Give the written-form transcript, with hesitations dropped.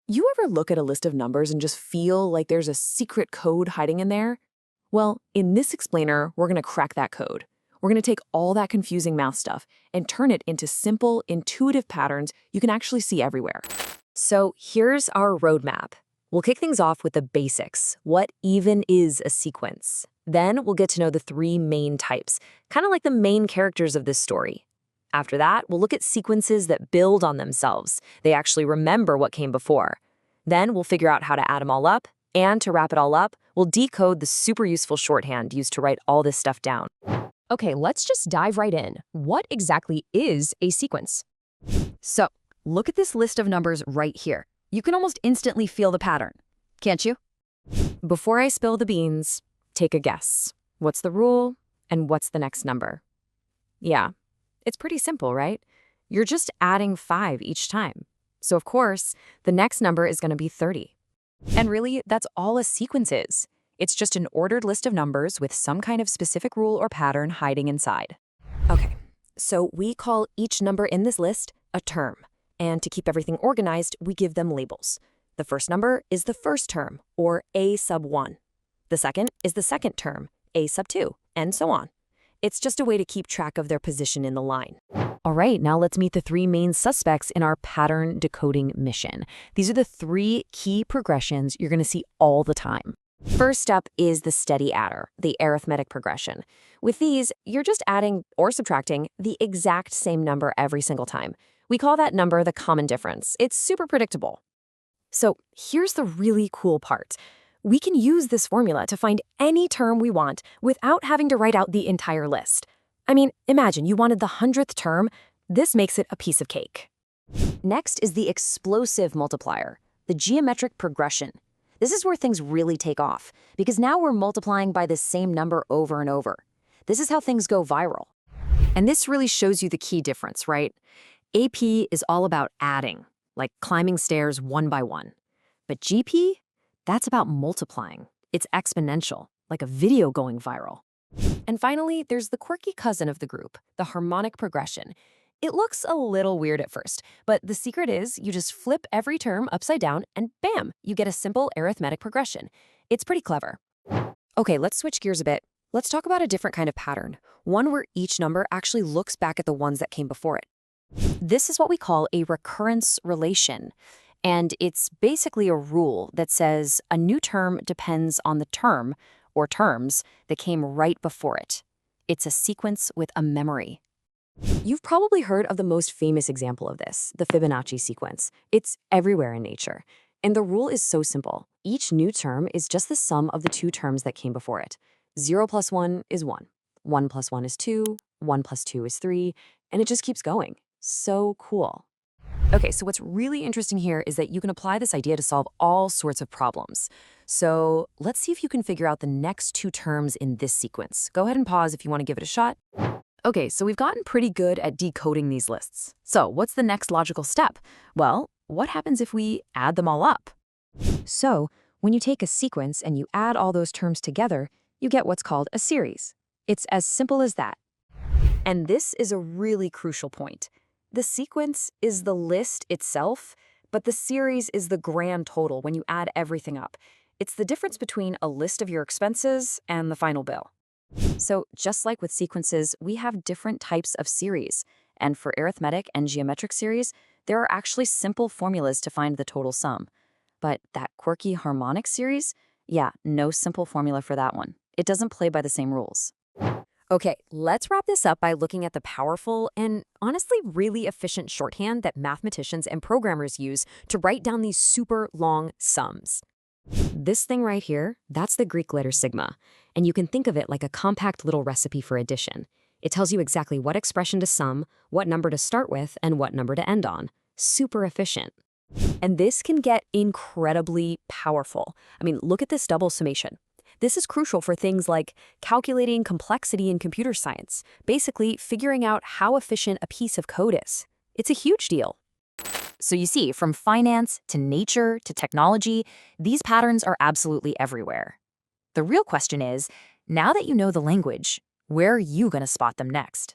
You ever look at a list of numbers and just feel like there's a secret code hiding in there? Well, in this explainer, we're going to crack that code. We're going to take all that confusing math stuff and turn it into simple, intuitive patterns you can actually see everywhere. So here's our roadmap. We'll kick things off with the basics. What even is a sequence? Then we'll get to know the three main types, kind of like the main characters of this story. After that, we'll look at sequences that build on themselves. They actually remember what came before. Then we'll figure out how to add them all up, and to wrap it all up, we'll decode the super useful shorthand used to write all this stuff down. Okay, let's just dive right in. What exactly is a sequence? So, look at this list of numbers right here. You can almost instantly feel the pattern, can't you? Before I spill the beans, take a guess. What's the rule, and what's the next number? Yeah, it's pretty simple, right? You're just adding 5 each time. So of course, the next number is going to be 30. And really, that's all a sequence is. It's just an ordered list of numbers with some kind of specific rule or pattern hiding inside. Okay, so we call each number in this list a term. And to keep everything organized, we give them labels. The first number is the first term, or A sub 1. The second is the second term, A sub 2, and so on. It's just a way to keep track of their position in the line. All right, now let's meet the three main suspects in our pattern decoding mission. These are the three key progressions you're going to see all the time. First up is the steady adder, the arithmetic progression. With these, you're just adding or subtracting the exact same number every single time. We call that number the common difference. It's super predictable. So here's the really cool part. We can use this formula to find any term we want without having to write out the entire list. I mean, imagine you wanted the 100th term. This makes it a piece of cake. Next is the explosive multiplier, the geometric progression. This is where things really take off, because now we're multiplying by the same number over and over. This is how things go viral. And this really shows you the key difference, right? AP is all about adding, like climbing stairs one by one. But GP, that's about multiplying. It's exponential, like a video going viral. And finally, there's the quirky cousin of the group, the harmonic progression. It looks a little weird at first, but the secret is you just flip every term upside down and bam, you get a simple arithmetic progression. It's pretty clever. Okay, let's switch gears a bit. Let's talk about a different kind of pattern, one where each number actually looks back at the ones that came before it. This is what we call a recurrence relation. And it's basically a rule that says a new term depends on the term or terms that came right before it. It's a sequence with a memory. You've probably heard of the most famous example of this, the Fibonacci sequence. It's everywhere in nature. And the rule is so simple. Each new term is just the sum of the two terms that came before it. 0 plus 1 is 1. 1 plus 1 is 2. 1 plus 2 is 3. And it just keeps going. So cool. Okay, so what's really interesting here is that you can apply this idea to solve all sorts of problems. So let's see if you can figure out the next two terms in this sequence. Go ahead and pause if you want to give it a shot. Okay, so we've gotten pretty good at decoding these lists. So what's the next logical step? Well, what happens if we add them all up? So when you take a sequence and you add all those terms together, you get what's called a series. It's as simple as that. And this is a really crucial point. The sequence is the list itself, but the series is the grand total when you add everything up. It's the difference between a list of your expenses and the final bill. So just like with sequences, we have different types of series. And for arithmetic and geometric series, there are actually simple formulas to find the total sum. But that quirky harmonic series, yeah, no simple formula for that one. It doesn't play by the same rules. Okay, let's wrap this up by looking at the powerful and honestly really efficient shorthand that mathematicians and programmers use to write down these super long sums. This thing right here, that's the Greek letter sigma, and you can think of it like a compact little recipe for addition. It tells you exactly what expression to sum, what number to start with, and what number to end on. Super efficient. And this can get incredibly powerful. I mean, look at this double summation. This is crucial for things like calculating complexity in computer science, basically figuring out how efficient a piece of code is. It's a huge deal. So you see, from finance to nature to technology, these patterns are absolutely everywhere. The real question is, now that you know the language, where are you going to spot them next?